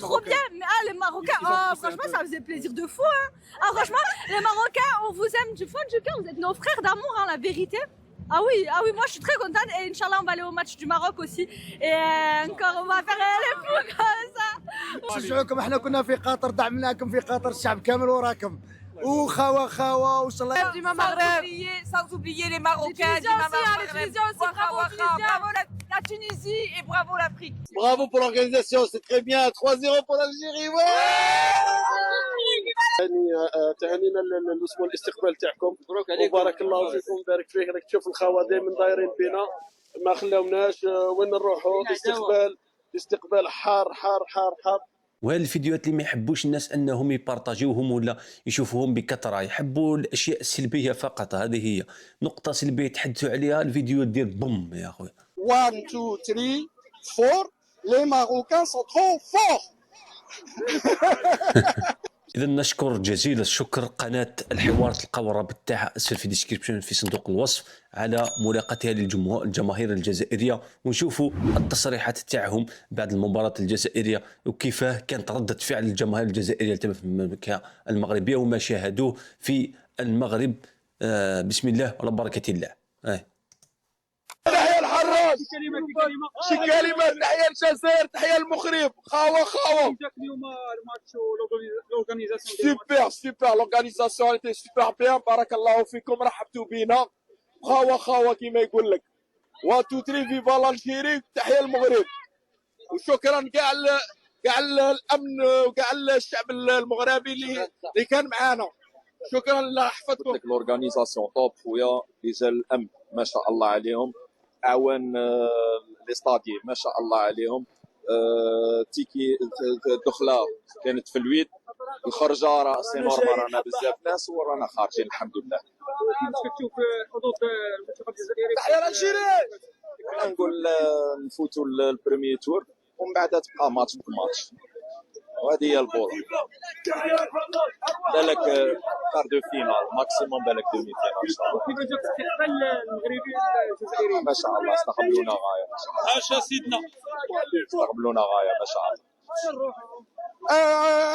Trop bien, mais les Marocains, franchement, ça faisait plaisir de fou. Hein. Ah, franchement, les Marocains, on vous aime du fond du cœur, vous êtes nos frères d'amour, hein, la vérité. Ah oui, moi je suis très contente et Inch'Allah, on va aller au match du Maroc aussi. Et encore, on va faire les fous comme ça. نشجعوكم، احنا كنا في قطر، دعمناكم في قطر، الشعب كامل وراكم، وخوا وصل sans oublier les Marocains, bravo la Tunisie et bravo l'Afrique. Bravo pour l'organisation, c'est très bien. 3-0 pour l'Algérie. تهانينا الاسبوع الاستقبال تاعكم، وبارك الله فيكم وبارك فيك. راك تشوف الخوا دائما دايرين بينا، ما خلاوناش وين نروحوا. الاستقبال حار حار حار حار. وهذه الفيديوهات اللي ما يحبوش الناس انهم يبارطاجيوهم ولا يشوفوهم بكثره، يحبوا الاشياء السلبيه فقط. هذه هي نقطه سلبيه يتحدثوا عليها، الفيديو دير بوم يا اخويا. 1 2 3 4 les Marocains sont trop forts. إذا نشكر جزيل الشكر قناة الحوار، تلقاو الرابط تاعها أسفل في الديسكريبشن في صندوق الوصف، على ملاقاتها للجماهير الجزائرية، ونشوفوا التصريحات تاعهم بعد المباراة الجزائرية وكيفاه كانت ردة فعل الجماهير الجزائرية في المملكة المغربية وما شاهدوه في المغرب. بسم الله وعلى بركة الله. تحية الحراس، شي كلمات. تحية الجزائر، تحية المغرب. خاوة سوبر لورغانيزاسيون ايتي سوبر بيان، بارك الله فيكم، رحبتوا بينا. خاوة كيما يقول لك. 1 2 3 فيفا الجيري، تحية المغرب، وشكرا كاع الامن وكاع الشعب المغربي اللي كان معانا. شكرا الله يحفظكم. لورغانيزاسيون توب خويا، رجال الامن ما شاء الله عليهم، اعوان لي ستادي ما شاء الله عليهم. تيكي الدخله كانت في الويد، الخرجه راه سي نورمال، رانا بزاف ناس ورانا خارجين الحمد لله. كيفاش كتشوف حظوظ المنتخب الجزائري؟ تحية الجزائر. نقول نفوتوا البريمي تور ومن بعد تبقى ماتش بماتش، وهذه هي البطوله. بالك كار دو فينال ماكسيموم، بالك دومي فينال ان شاء الله. كيفاش جاك الاستقبال المغربي الجزائري؟ ما شاء الله استقبلونا غايه، عاشا سيدنا، استقبلونا غايه ما شاء الله.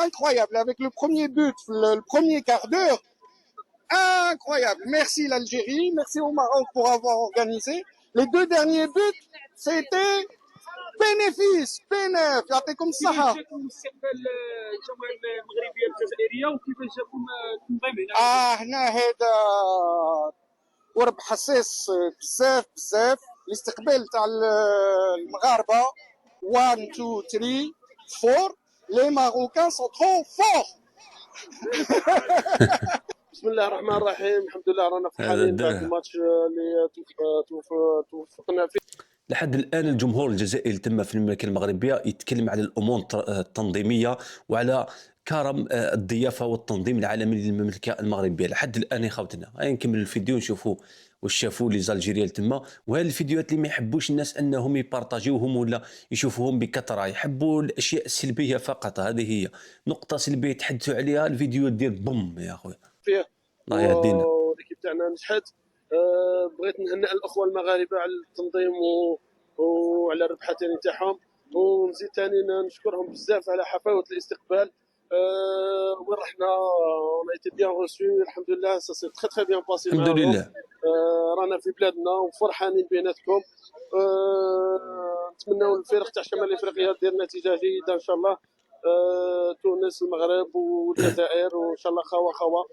Incroyable, avec le premier but, le premier quart d'heure, incroyable. Merci l'Algérie, merci au Maroc pour avoir organisé. Les 2 derniers buts, c'était bénéfice. يعطيكم الصحة. كيفاش جاكم استقبال الجماهير المغربية الجزائرية وكيفاش جاكم التنظيم هنا؟ هنا هذا ورب حساس بزاف. الاستقبال تاع المغاربة 1 2 3 4 les Marocains sont trop forts. بسم الله الرحمن الرحيم، الحمد لله رانا فرحانين بعد الماتش اللي توفقنا فيه. لحد الآن الجمهور الجزائري تم في المملكة المغربية يتكلم على الأمور التنظيمية وعلى كرم الضيافة والتنظيم العالمي للمملكة المغربية. لحد الآن يا خوتنا نكمل الفيديو ونشوفوا واش شافوا لي زالجيريا تما. وهذه الفيديوهات اللي ما يحبوش الناس انهم يبارطاجيوهم ولا يشوفوهم بكثره، يحبوا الاشياء السلبيه فقط. هذه هي نقطه سلبيه يتحدثوا عليها، الفيديو دير بوم يا اخويا. الله يهدينا. والكيب تاعنا نجحت. بغيت نهنئ الاخوه المغاربه على التنظيم وعلى الربحه ثاني تاعهم، ونزيد ثاني نشكرهم بزاف على حفاوه الاستقبال. وين رحنا on a été bien reçu الحمد لله، ça s'est très très bien passé. الحمد لله. رانا في بلادنا وفرحانين بيناتكم. نتمنوا الفرق تاع شمال افريقيا دير نتيجه جيده ان شاء الله. تونس المغرب والجزائر وان شاء الله خوا.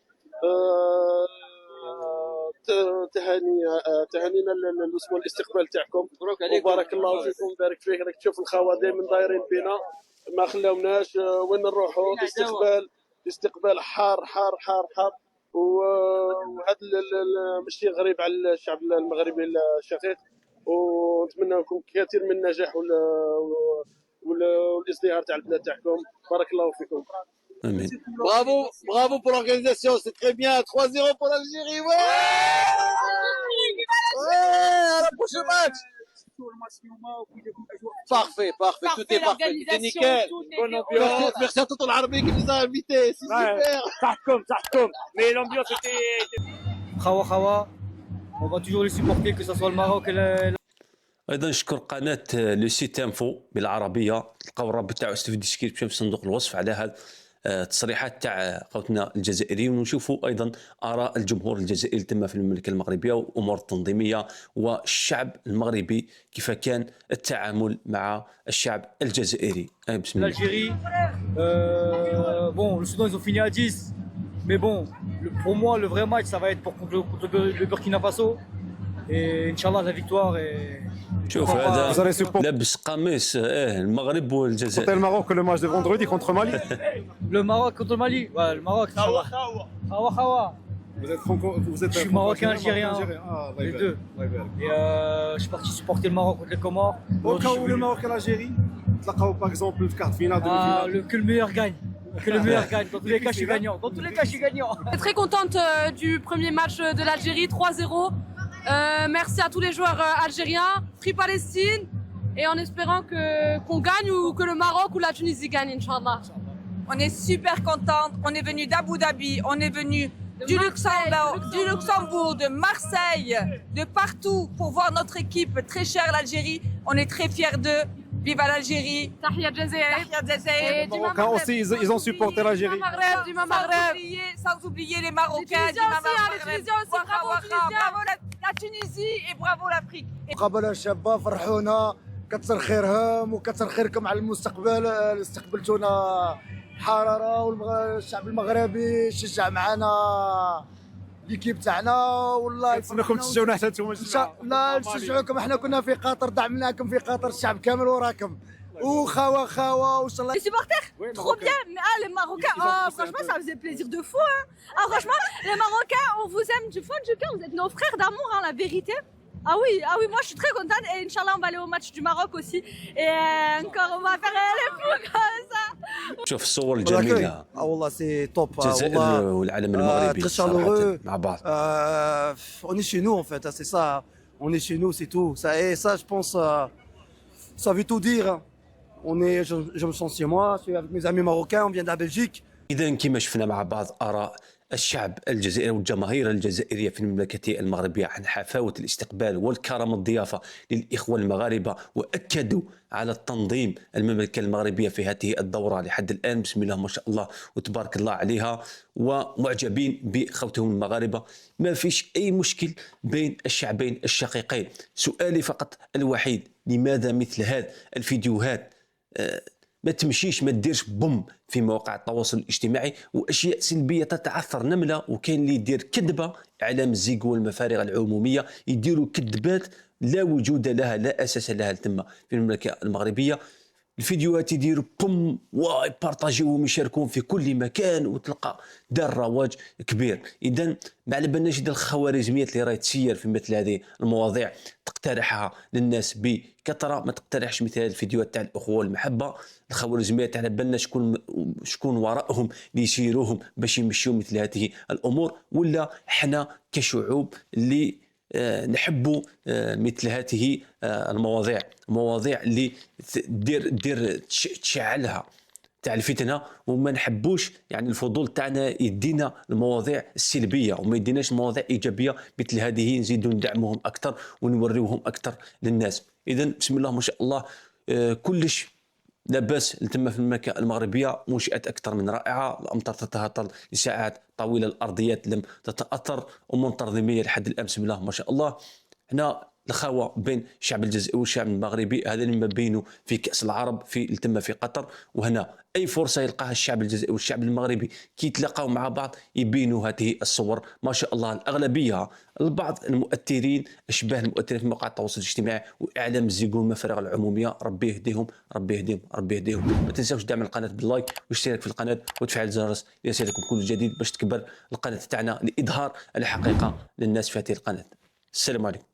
تهانينا الاسبوع الاستقبال تاعكم، وبارك الله فيكم وبارك فيك. راك تشوف الخوا دائما دايرين بينا، ما خلاوناش وين نروحوا. الاستقبال حار حار حار حار. وهذا ماشي غريب على الشعب المغربي الشقيق، ونتمنى لكم كثير من النجاح والازدهار تاع البلاد تاعكم. بارك الله فيكم. امين. Bravo pour l'organisation, c'est très bien. 3-0 pour l'Algérie. Ouais, à la prochaine match. Parfait, tout est parfait, c'est nickel. Bonne ambiance. Merci à toute l'Arabie qui nous a invités, c'est super. صحتكم mais l'ambiance était خوا on va toujours les supporter, que ce soit le Maroc et ايضا نشكر قناه لو سيت انفو بالعربيه، تلقاو الرابط تاعو في الديسكريبشن في صندوق الوصف على هذا التصريحات تاع خوتنا الجزائريين، ونشوفوا ايضا اراء الجمهور الجزائري تم في المملكه المغربيه والامور التنظيميه والشعب المغربي كيف كان التعامل مع الشعب الجزائري. بسم الله. L'Algérie, bon, le Soudan ils ont fini à 10, mais bon, pour moi le vrai match ça va être contre le Burkina Faso et Inch'Allah la victoire est. شوف Vous هذا allez supporter لابس قميص المغرب والجزائر. le Maroc le match de vendredi contre Mali. Le Maroc contre le Mali, ouais, le Maroc. Khawa Khawa. Vous êtes Je suis marocain algérien, Ah, les deux. Et je suis parti supporter le Maroc contre les Comores. Au cas où le Maroc et l'Algérie, تلقاو par exemple le quart finale, demi-finale. Que le meilleur gagne. Que le meilleur gagne. Dans tous les cas, je suis gagnant. Dans tous les cas, je suis gagnant. Je suis très contente du premier match de l'Algérie, 3-0. Merci à tous les joueurs algériens, Free Palestine, et en espérant qu'on gagne ou que le Maroc ou la Tunisie gagne, Inch'Allah. On est super contente. On est venu d'Abu Dhabi, on est venu du Luxembourg, de Marseille, de partout pour voir notre équipe très chère l'Algérie. On est très fiers d'eux. Vive l'Algérie. Tahia Jazair. Tahia Jazair. Et Les Marocains aussi, ils ont supporté l'Algérie. Sans oublier les Marocains. Les Tunisiens aussi, les Tunisiens aussi, bravo aux Tunisiens. Bravo la Tunisie et bravo l'Afrique. مقابلة الشابة فرحونا، كتر خيرهم وكتر خيركم على المستقبل. استقبلتونا حرارة، والشعب المغربي شجع معنا ليكيب تاعنا، والله نتمنىكم تشجعونا حتى نتوما. لا نشجعوكم، احنا كنا في قطر، دعمناكم في قطر، الشعب كامل وراكم، وخوا وان شاء الله. Les supporters, trop bien. Mais les Marocains, franchement, ça faisait plaisir de fou. Franchement, les Marocains, on vous aime du fond du cœur. Vous êtes nos frères d'amour, la vérité. Ah oui, moi je suis très contente. Et Inch'Allah, on va aller au match du Maroc aussi. Et encore, on va faire les fous comme ça. شوف الصور الجميله. والله سي توب. الجزائر والعالم المغربي صراحة مع بعض. On est chez nous en fait, c'est ça. On est chez nous, c'est tout. Ça, et ça, je pense, ça veut tout dire. Je me sens chez moi. Je suis avec mes amis marocains. On vient de la Belgique. إذا كما شفنا مع بعض آراء الشعب الجزائري والجماهير الجزائرية في المملكة المغربية عن حفاوة الاستقبال والكرم الضيافة للإخوة المغاربة، وأكدوا على التنظيم المملكة المغربية في هذه الدورة لحد الآن. بسم الله ما شاء الله وتبارك الله عليها، ومعجبين بخوتهم المغاربة. ما فيش أي مشكل بين الشعبين الشقيقين. سؤالي فقط الوحيد، لماذا مثل هذه الفيديوهات ما تمشيش، ما تديرش بوم في مواقع التواصل الاجتماعي، واشياء سلبيه تتعثر نمله، وكاين اللي يدير كذبه اعلام الزيق والمفارغ العموميه، يديروا كذبات لا وجود لها، لا اساس لها تما في المملكه المغربيه. الفيديوهات يديروا بوم ويبارطاجيوهم يشاركون في كل مكان، وتلقى دار رواج كبير. اذا ما على بالناش يدير الخوارزميات اللي راهي تسير في مثل هذه المواضيع تقترحها للناس بكثره، ما تقترحش مثل هذه الفيديوهات تاع الاخوه والمحبه. الخوارزميات على بالنا شكون وراءهم ليسيروهم باش يمشيوا مثل هذه الامور، ولا حنا كشعوب اللي نحبوا مثل هذه المواضيع اللي دير تشعلها تاع الفتنه، وما نحبوش يعني الفضول تاعنا يدينا المواضيع السلبيه وما يديناش مواضيع ايجابيه مثل هذه، نزيدوا ندعموهم اكثر ونوريوهم اكثر للناس. اذا بسم الله ما شاء الله كلش لاباس تم في المملكه المغربيه، منشات اكثر من رائعه، الامطار تتهطل لساعات طويله، الارضيات لم تتاثر، امور تنظيميه لحد الان بسم الله ما شاء الله. هنا الخاوه بين الشعب الجزائري والشعب المغربي، هذا اللي ما بينه في كاس العرب في تم في قطر. وهنا اي فرصه يلقاها الشعب الجزائري والشعب المغربي كي يتلاقاو مع بعض يبينوا هذه الصور ما شاء الله. الاغلبيه البعض المؤثرين اشباه المؤثرين في مواقع التواصل الاجتماعي واعلام الزيق والمفارغ العموميه، ربي يهديهم ربي يهديهم ربي يهديهم. ما تنساوش دعم القناه باللايك والاشتراك في القناه وتفعيل الجرس ليصلكم كل جديد باش تكبر القناه تاعنا لاظهار الحقيقه للناس في هذه القناه. السلام عليكم.